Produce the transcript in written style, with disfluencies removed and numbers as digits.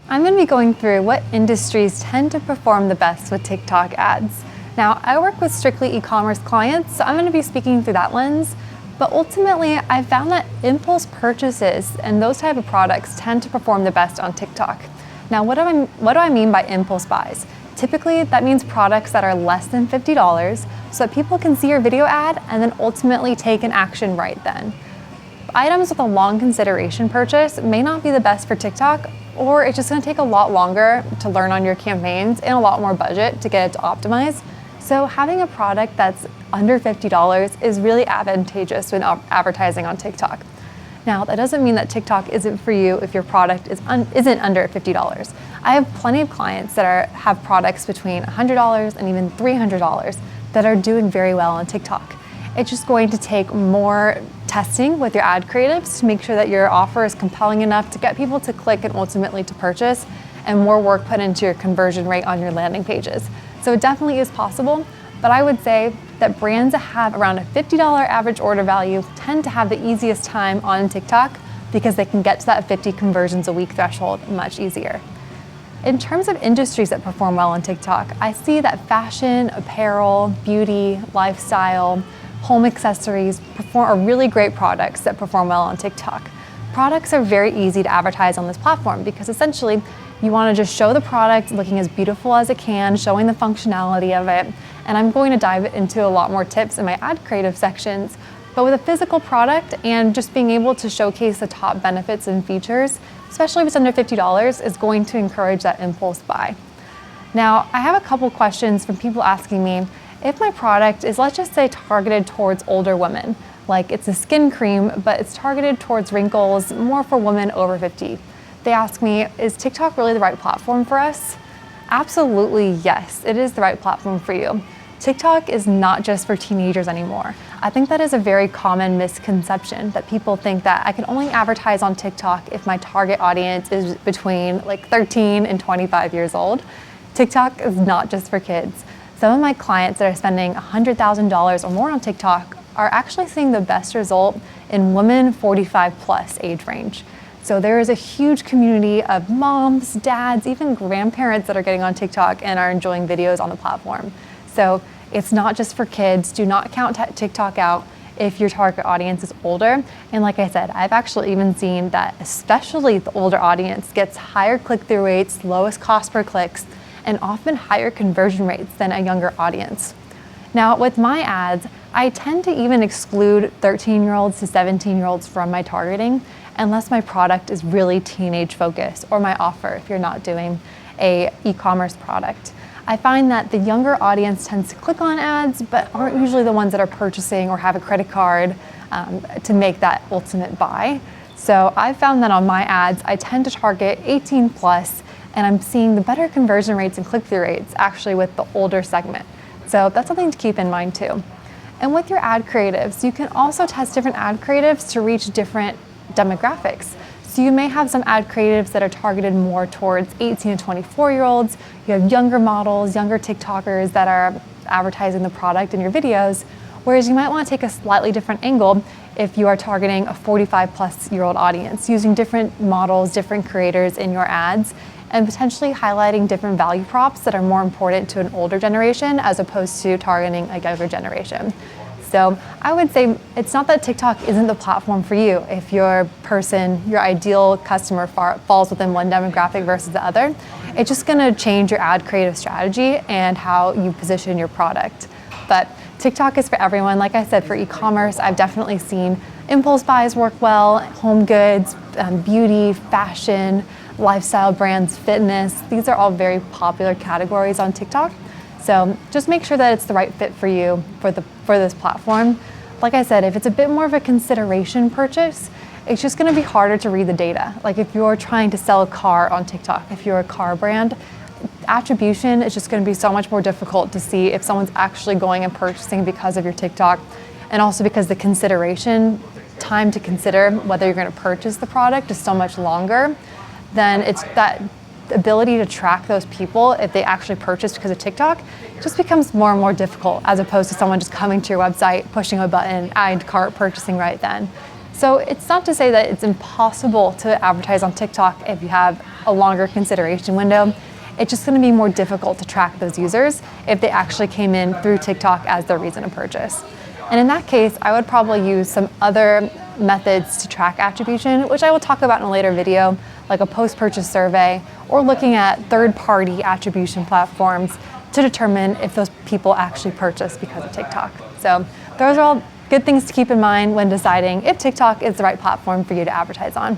I'm going to be going through what industries tend to perform the best with TikTok ads. Now, I work with strictly e-commerce clients, so I'm going to be speaking through that lens, but ultimately I found that impulse purchases and those type of products tend to perform the best on TikTok. Now, what do I mean by impulse buys? Typically, that means products that are less than $50 so that people can see your video ad and then ultimately take an action right then. Items with a long consideration purchase may not be the best for TikTok, or it's just going to take a lot longer to learn on your campaigns and a lot more budget to get it to optimize. So having a product that's under $50 is really advantageous when advertising on TikTok. Now, that doesn't mean that TikTok isn't for you if your product isn't under $50. I have plenty of clients that have products between $100 and even $300 that are doing very well on TikTok. It's just going to take more testing with your ad creatives to make sure that your offer is compelling enough to get people to click and ultimately to purchase, and more work put into your conversion rate on your landing pages. So it definitely is possible, but I would say that brands that have around a $50 average order value tend to have the easiest time on TikTok because they can get to that 50 conversions a week threshold much easier. In terms of industries that perform well on TikTok, I see that fashion, apparel, beauty, lifestyle, home accessories are really great products that perform well on TikTok. Products are very easy to advertise on this platform because essentially you want to just show the product looking as beautiful as it can, showing the functionality of it. And I'm going to dive into a lot more tips in my ad creative sections. But with a physical product and just being able to showcase the top benefits and features, especially if it's under $50, is going to encourage that impulse buy. Now, I have a couple questions from people asking me, if my product is, let's just say, targeted towards older women, like it's a skin cream, but it's targeted towards wrinkles, more for women over 50. They ask me, is TikTok really the right platform for us? Absolutely, yes, it is the right platform for you. TikTok is not just for teenagers anymore. I think that is a very common misconception, that people think that I can only advertise on TikTok if my target audience is between like 13 and 25 years old. TikTok is not just for kids. Some of my clients that are spending $100,000 or more on TikTok are actually seeing the best result in women 45 plus age range. So there is a huge community of moms, dads, even grandparents that are getting on TikTok and are enjoying videos on the platform. So it's not just for kids. Do not count TikTok out if your target audience is older. And like I said, I've actually even seen that especially the older audience gets higher click-through rates, lowest cost per clicks, and often higher conversion rates than a younger audience. Now, with my ads, I tend to even exclude 13-year-olds to 17-year-olds from my targeting unless my product is really teenage focused, or my offer if you're not doing a e-commerce product. I find that the younger audience tends to click on ads, but aren't usually the ones that are purchasing or have a credit card to make that ultimate buy. So I found that on my ads, I tend to target 18 plus, and I'm seeing the better conversion rates and click-through rates actually with the older segment. So that's something to keep in mind too. And with your ad creatives, you can also test different ad creatives to reach different demographics. So you may have some ad creatives that are targeted more towards 18 to 24-year-olds. You have younger models, younger TikTokers that are advertising the product in your videos, whereas you might want to take a slightly different angle if you are targeting a 45 plus year old audience, using different models, different creators in your ads, and potentially highlighting different value props that are more important to an older generation as opposed to targeting a younger generation. So I would say it's not that TikTok isn't the platform for you if your ideal customer falls within one demographic versus the other. It's just gonna change your ad creative strategy and how you position your product. But TikTok is for everyone. Like I said, for e-commerce, I've definitely seen impulse buys work well, home goods, beauty, fashion, lifestyle brands, fitness. These are all very popular categories on TikTok. So just make sure that it's the right fit for you for this platform. Like I said, if it's a bit more of a consideration purchase, it's just gonna be harder to read the data. Like if you're trying to sell a car on TikTok, if you're a car brand, attribution is just gonna be so much more difficult to see if someone's actually going and purchasing because of your TikTok, and also because the consideration time to consider whether you're gonna purchase the product is so much longer. Then it's that ability to track those people if they actually purchase because of TikTok just becomes more and more difficult, as opposed to someone just coming to your website, pushing a button, add to cart, purchasing right then. So it's not to say that it's impossible to advertise on TikTok if you have a longer consideration window, it's just going to be more difficult to track those users if they actually came in through TikTok as their reason to purchase. And in that case, I would probably use some other methods to track attribution, which I will talk about in a later video, like a post-purchase survey, or looking at third-party attribution platforms to determine if those people actually purchased because of TikTok. So those are all good things to keep in mind when deciding if TikTok is the right platform for you to advertise on.